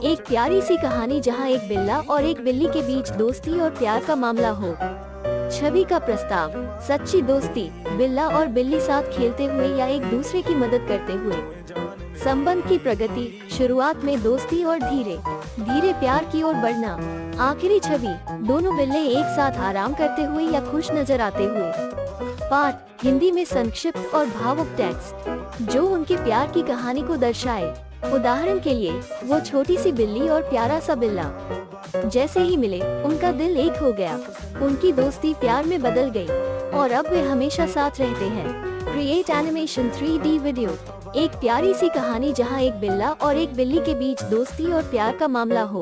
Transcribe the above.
एक प्यारी सी कहानी जहाँ एक बिल्ला और एक बिल्ली के बीच दोस्ती और प्यार का मामला हो। छवि का प्रस्ताव। सच्ची दोस्ती। बिल्ला और बिल्ली साथ खेलते हुए या एक दूसरे की मदद करते हुए। संबंध की प्रगति। शुरुआत में दोस्ती और धीरे धीरे प्यार की ओर बढ़ना। आखिरी छवि। दोनों बिल्ले एक साथ आराम करते हुए या खुश नजर आते हुए। पाठ। हिंदी में संक्षिप्त और भावुक टेक्स्ट जो उनके प्यार की कहानी को दर्शाए। उदाहरण के लिए, वो छोटी सी बिल्ली और प्यारा सा बिल्ला जैसे ही मिले उनका दिल एक हो गया। उनकी दोस्ती प्यार में बदल गई और अब वे हमेशा साथ रहते हैं। Create animation 3D video. एक प्यारी सी कहानी जहां एक बिल्ला और एक बिल्ली के बीच दोस्ती और प्यार का मामला हो।